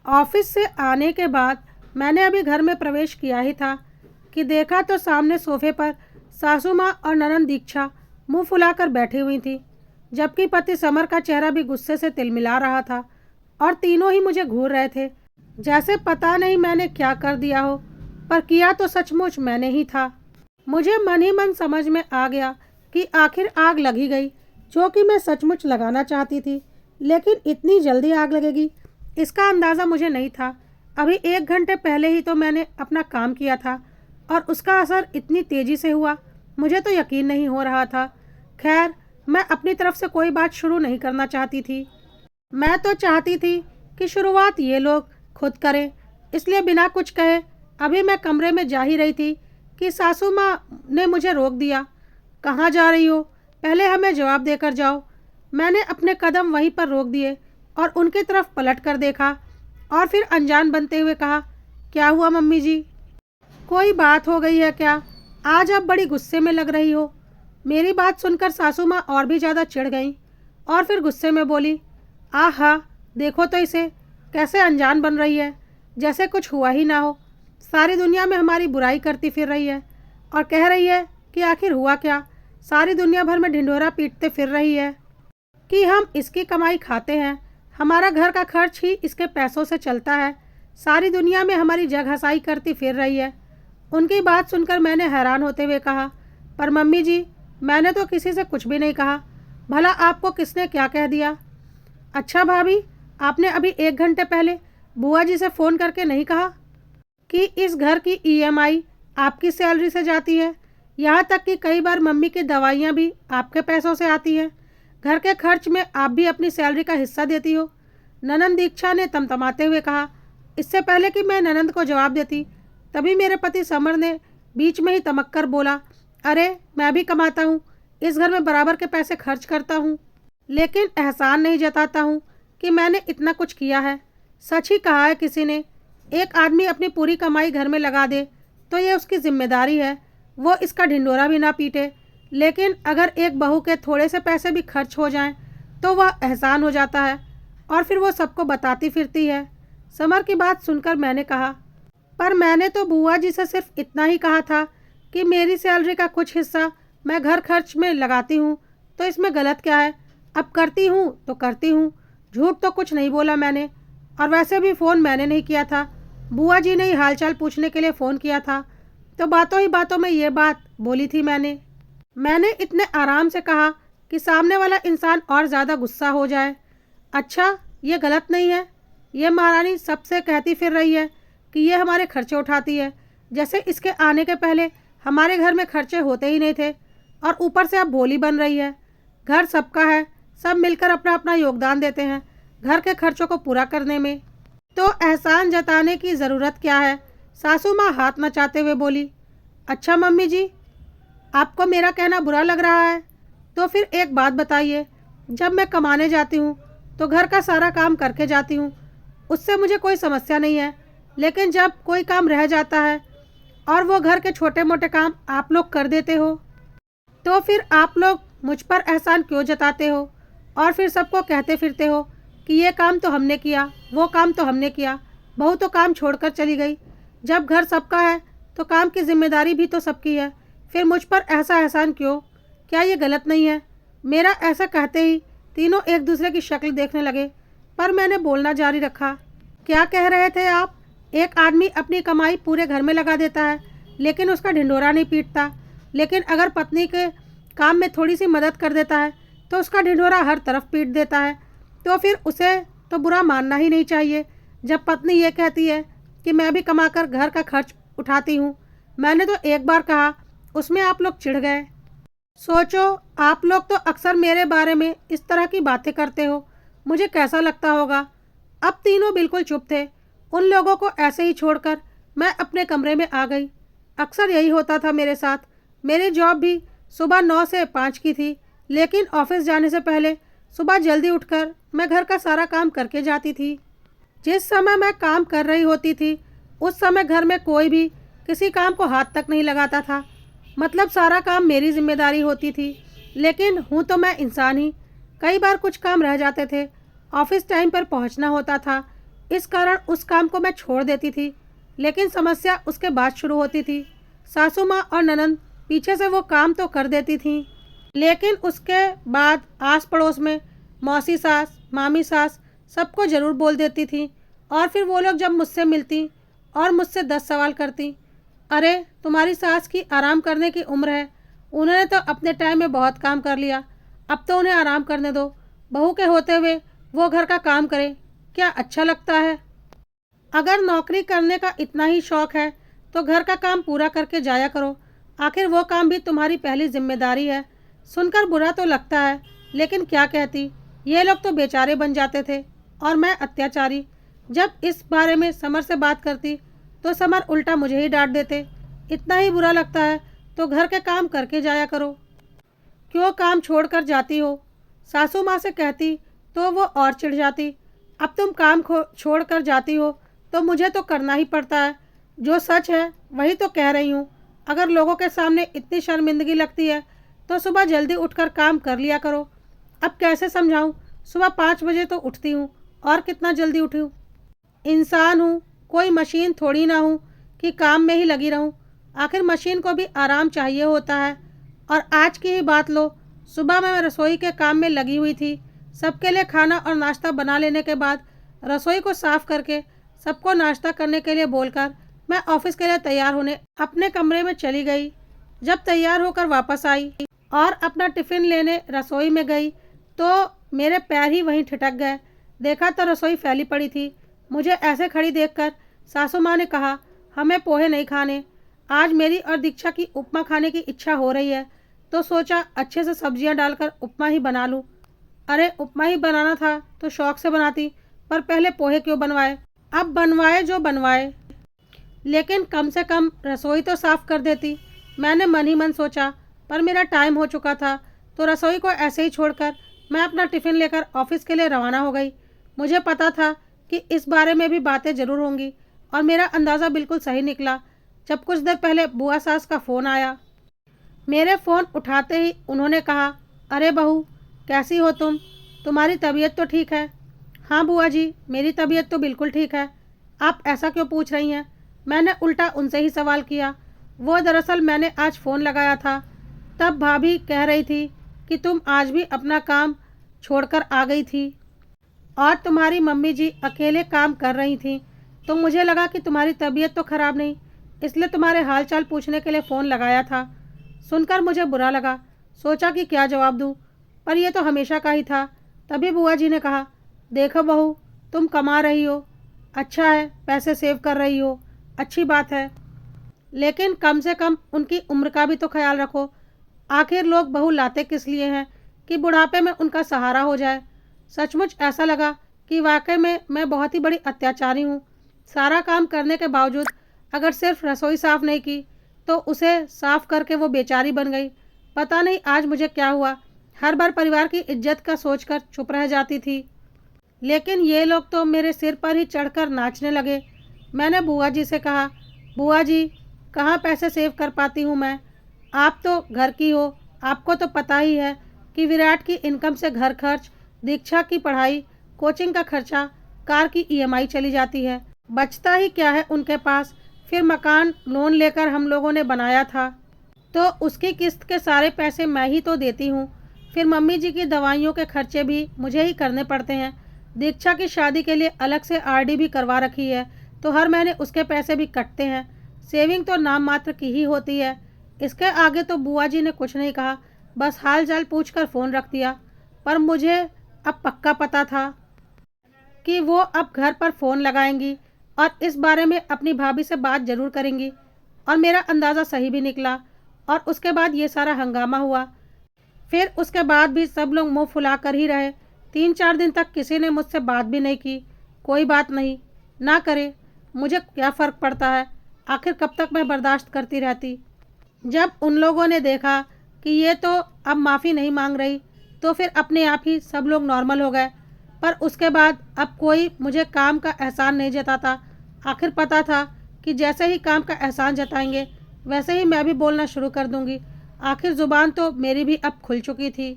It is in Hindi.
ऑफिस से आने के बाद मैंने अभी घर में प्रवेश किया ही था कि देखा तो सामने सोफे पर सासू माँ और ननंद दीक्षा मुंह फुलाकर बैठी हुई थी, जबकि पति समर का चेहरा भी गुस्से से तिलमिला रहा था और तीनों ही मुझे घूर रहे थे, जैसे पता नहीं मैंने क्या कर दिया हो, पर किया तो सचमुच मैंने ही था। मुझे मन ही मन समझ में आ गया कि आखिर आग लगी गई, जो कि मैं सचमुच लगाना चाहती थी, लेकिन इतनी जल्दी आग लगेगी इसका अंदाज़ा मुझे नहीं था। अभी 1 घंटे पहले ही तो मैंने अपना काम किया था और उसका असर इतनी तेज़ी से हुआ, मुझे तो यकीन नहीं हो रहा था। खैर, मैं अपनी तरफ से कोई बात शुरू नहीं करना चाहती थी। मैं तो चाहती थी कि शुरुआत ये लोग खुद करें, इसलिए बिना कुछ कहे अभी मैं कमरे में जा ही रही थी कि सासू माँ ने मुझे रोक दिया। कहाँ जा रही हो? पहले हमें जवाब देकर जाओ। मैंने अपने कदम वहीं पर रोक दिए और उनकी तरफ पलट कर देखा और फिर अनजान बनते हुए कहा, क्या हुआ मम्मी जी? कोई बात हो गई है क्या? आज आप बड़ी गुस्से में लग रही हो। मेरी बात सुनकर सासू माँ और भी ज़्यादा चिढ़ गईं और फिर गुस्से में बोली, आहा, देखो तो इसे कैसे अनजान बन रही है, जैसे कुछ हुआ ही ना हो। सारी दुनिया में हमारी बुराई करती फिर रही है और कह रही है कि आखिर हुआ क्या। सारी दुनिया भर में ढिंढोरा पीटते फिर रही है कि हम इसकी कमाई खाते हैं, हमारा घर का खर्च ही इसके पैसों से चलता है। सारी दुनिया में हमारी जगहसाई करती फिर रही है। उनकी बात सुनकर मैंने हैरान होते हुए कहा, पर मम्मी जी, मैंने तो किसी से कुछ भी नहीं कहा। भला आपको किसने क्या कह दिया? अच्छा भाभी, आपने अभी 1 घंटे पहले बुआ जी से फ़ोन करके नहीं कहा कि इस घर की ईएमआई आपकी सैलरी से जाती है? यहाँ तक कि कई बार मम्मी की दवाइयाँ भी आपके पैसों से आती हैं। घर के खर्च में आप भी अपनी सैलरी का हिस्सा देती हो। ननंद दीक्षा ने तमतमाते हुए कहा। इससे पहले कि मैं ननंद को जवाब देती, तभी मेरे पति समर ने बीच में ही तमक कर बोला, अरे मैं भी कमाता हूँ, इस घर में बराबर के पैसे खर्च करता हूँ, लेकिन एहसान नहीं जताता हूँ कि मैंने इतना कुछ किया है। सच ही कहा है किसी ने, एक आदमी अपनी पूरी कमाई घर में लगा दे तो ये उसकी जिम्मेदारी है, वो इसका ढिंढोरा भी ना पीटे। लेकिन अगर एक बहू के थोड़े से पैसे भी खर्च हो जाएं तो वह एहसान हो जाता है और फिर वो सबको बताती फिरती है। समर की बात सुनकर मैंने कहा, पर मैंने तो बुआ जी से सिर्फ इतना ही कहा था कि मेरी सैलरी का कुछ हिस्सा मैं घर खर्च में लगाती हूँ, तो इसमें गलत क्या है? अब करती हूँ तो करती हूँ, झूठ तो कुछ नहीं बोला मैंने। और वैसे भी फ़ोन मैंने नहीं किया था, बुआ जी ने ही हालचाल पूछने के लिए फ़ोन किया था, तो बातों ही बातों में ये बात बोली थी मैंने इतने आराम से कहा कि सामने वाला इंसान और ज़्यादा गुस्सा हो जाए। अच्छा, ये गलत नहीं है। ये महारानी सबसे कहती फिर रही है कि ये हमारे खर्चे उठाती है, जैसे इसके आने के पहले हमारे घर में खर्चे होते ही नहीं थे, और ऊपर से अब बोली बन रही है। घर सबका है, सब मिलकर अपना अपना योगदान देते हैं घर के खर्चों को पूरा करने में, तो एहसान जताने की ज़रूरत क्या है? सासू माँ हाथ नचाते हुए बोली। अच्छा मम्मी जी, आपको मेरा कहना बुरा लग रहा है तो फिर एक बात बताइए, जब मैं कमाने जाती हूँ तो घर का सारा काम करके जाती हूँ, उससे मुझे कोई समस्या नहीं है। लेकिन जब कोई काम रह जाता है और वो घर के छोटे मोटे काम आप लोग कर देते हो, तो फिर आप लोग मुझ पर एहसान क्यों जताते हो और फिर सबको कहते फिरते हो कि ये काम तो हमने किया, वो काम तो हमने किया, बहू तो काम छोड़कर चली गई। जब घर सबका है तो काम की जिम्मेदारी भी तो सबकी है, फिर मुझ पर ऐसा एहसान क्यों? क्या ये गलत नहीं है? मेरा ऐसा कहते ही तीनों एक दूसरे की शक्ल देखने लगे, पर मैंने बोलना जारी रखा। क्या कह रहे थे आप? एक आदमी अपनी कमाई पूरे घर में लगा देता है लेकिन उसका ढिंढोरा नहीं पीटता, लेकिन अगर पत्नी के काम में थोड़ी सी मदद कर देता है तो उसका ढिंढोरा हर तरफ पीट देता है। तो फिर उसे तो बुरा मानना ही नहीं चाहिए जब पत्नी ये कहती है कि मैं भी कमाकर घर का खर्च उठाती हूँ। मैंने तो एक बार कहा, उसमें आप लोग चिढ़ गए। सोचो, आप लोग तो अक्सर मेरे बारे में इस तरह की बातें करते हो, मुझे कैसा लगता होगा। अब तीनों बिल्कुल चुप थे। उन लोगों को ऐसे ही छोड़कर मैं अपने कमरे में आ गई। अक्सर यही होता था मेरे साथ। मेरी जॉब भी सुबह 9 से 5 की थी, लेकिन ऑफिस जाने से पहले सुबह जल्दी उठकर मैं घर का सारा काम करके जाती थी। जिस समय मैं काम कर रही होती थी उस समय घर में कोई भी किसी काम को हाथ तक नहीं लगाता था, मतलब सारा काम मेरी जिम्मेदारी होती थी। लेकिन हूँ तो मैं इंसान ही, कई बार कुछ काम रह जाते थे, ऑफिस टाइम पर पहुँचना होता था, इस कारण उस काम को मैं छोड़ देती थी, लेकिन समस्या उसके बाद शुरू होती थी। सासू माँ और ननंद पीछे से वो काम तो कर देती थीं, लेकिन उसके बाद आस पड़ोस में मौसी सास, मामी सास सबको ज़रूर बोल देती थी। और फिर वो लोग जब मुझसे मिलती और मुझसे 10 सवाल करती, अरे तुम्हारी सास की आराम करने की उम्र है, उन्होंने तो अपने टाइम में बहुत काम कर लिया, अब तो उन्हें आराम करने दो, बहू के होते हुए वो घर का काम करें, क्या अच्छा लगता है? अगर नौकरी करने का इतना ही शौक है तो घर का काम पूरा करके जाया करो, आखिर वो काम भी तुम्हारी पहली जिम्मेदारी है। सुनकर बुरा तो लगता है, लेकिन क्या कहती, ये लोग तो बेचारे बन जाते थे और मैं अत्याचारी। जब इस बारे में समर से बात करती तो समर उल्टा मुझे ही डांट देते। इतना ही बुरा लगता है तो घर के काम करके जाया करो, क्यों काम छोड़कर जाती हो? सासू माँ से कहती तो वो और चिढ़ जाती, अब तुम काम छोड़ कर जाती हो तो मुझे तो करना ही पड़ता है, जो सच है वही तो कह रही हूँ। अगर लोगों के सामने इतनी शर्मिंदगी लगती है तो सुबह जल्दी उठकर काम कर लिया करो। अब कैसे समझाऊँ, सुबह 5 बजे तो उठती हूँ, और कितना जल्दी उठूँ? इंसान हूँ, कोई मशीन थोड़ी ना हूँ कि काम में ही लगी रहूँ। आखिर मशीन को भी आराम चाहिए होता है। और आज की ही बात लो, सुबह मैं रसोई के काम में लगी हुई थी। सबके लिए खाना और नाश्ता बना लेने के बाद रसोई को साफ करके सबको नाश्ता करने के लिए बोलकर मैं ऑफिस के लिए तैयार होने अपने कमरे में चली गई। जब तैयार होकर वापस आई और अपना टिफ़िन लेने रसोई में गई तो मेरे पैर ही वहीं ठिठक गए। देखा तो रसोई फैली पड़ी थी। मुझे ऐसे खड़ी देखकर सासू माँ ने कहा, हमें पोहे नहीं खाने, आज मेरी और दीक्षा की उपमा खाने की इच्छा हो रही है, तो सोचा अच्छे से सब्जियां डालकर उपमा ही बना लूं। अरे उपमा ही बनाना था तो शौक से बनाती, पर पहले पोहे क्यों बनवाए? अब बनवाए जो बनवाए, लेकिन कम से कम रसोई तो साफ कर देती। मैंने मन ही मन सोचा, पर मेरा टाइम हो चुका था तो रसोई को ऐसे ही छोड़कर मैं अपना टिफ़िन लेकर ऑफिस के लिए रवाना हो गई। मुझे पता था कि इस बारे में भी बातें ज़रूर होंगी, और मेरा अंदाज़ा बिल्कुल सही निकला जब कुछ देर पहले बुआ सास का फ़ोन आया। मेरे फ़ोन उठाते ही उन्होंने कहा, अरे बहू, कैसी हो तुम? तुम्हारी तबीयत तो ठीक है? हाँ बुआ जी, मेरी तबीयत तो बिल्कुल ठीक है। आप ऐसा क्यों पूछ रही हैं? मैंने उल्टा उनसे ही सवाल किया। वो दरअसल मैंने आज फ़ोन लगाया था, तब भाभी कह रही थी कि तुम आज भी अपना काम छोड़कर आ गई थी और तुम्हारी मम्मी जी अकेले काम कर रही थी, तो मुझे लगा कि तुम्हारी तबीयत तो ख़राब नहीं, इसलिए तुम्हारे हाल चाल पूछने के लिए फ़ोन लगाया था। सुनकर मुझे बुरा लगा, सोचा कि क्या जवाब दूँ, पर यह तो हमेशा का ही था। तभी बुआ जी ने कहा, देखो बहू, तुम कमा रही हो, अच्छा है, पैसे सेव कर रही हो, अच्छी बात है, लेकिन कम से कम उनकी उम्र का भी तो ख्याल रखो। आखिर लोग बहू लाते किस लिए हैं कि बुढ़ापे में उनका सहारा हो जाए। सचमुच ऐसा लगा कि वाकई में मैं बहुत ही बड़ी अत्याचारी हूँ। सारा काम करने के बावजूद अगर सिर्फ रसोई साफ नहीं की तो उसे साफ करके वो बेचारी बन गई। पता नहीं आज मुझे क्या हुआ, हर बार परिवार की इज्जत का सोचकर चुप रह जाती थी, लेकिन ये लोग तो मेरे सिर पर ही चढ़कर नाचने लगे। मैंने बुआ जी से कहा, बुआ जी, कहाँ पैसे सेव कर पाती हूँ मैं, आप तो घर की हो, आपको तो पता ही है कि विराट की इनकम से घर खर्च, दीक्षा की पढ़ाई, कोचिंग का खर्चा, कार की ईएमआई चली जाती है, बचता ही क्या है उनके पास। फिर मकान लोन लेकर हम लोगों ने बनाया था, तो उसकी किस्त के सारे पैसे मैं ही तो देती हूँ। फिर मम्मी जी की दवाइयों के खर्चे भी मुझे ही करने पड़ते हैं। दीक्षा की शादी के लिए अलग से आरडी भी करवा रखी है, तो हर महीने उसके पैसे भी कटते हैं। सेविंग तो नाम मात्र की ही होती है। इसके आगे तो बुआ जी ने कुछ नहीं कहा, बस हाल चाल पूछ कर फ़ोन रख दिया। पर मुझे अब पक्का पता था कि वो अब घर पर फ़ोन लगाएंगी और इस बारे में अपनी भाभी से बात ज़रूर करेंगी, और मेरा अंदाज़ा सही भी निकला। और उसके बाद ये सारा हंगामा हुआ। फिर उसके बाद भी सब लोग मुंह फुला कर ही रहे। 3-4 दिन तक किसी ने मुझसे बात भी नहीं की। कोई बात नहीं, ना करे, मुझे क्या फ़र्क पड़ता है, आखिर कब तक मैं बर्दाश्त करती रहती। जब उन लोगों ने देखा कि ये तो अब माफ़ी नहीं मांग रही, तो फिर अपने आप ही सब लोग नॉर्मल हो गए। पर उसके बाद अब कोई मुझे काम का एहसान नहीं जताता। आखिर पता था कि जैसे ही काम का एहसान जताएंगे वैसे ही मैं भी बोलना शुरू कर दूंगी। आखिर ज़ुबान तो मेरी भी अब खुल चुकी थी।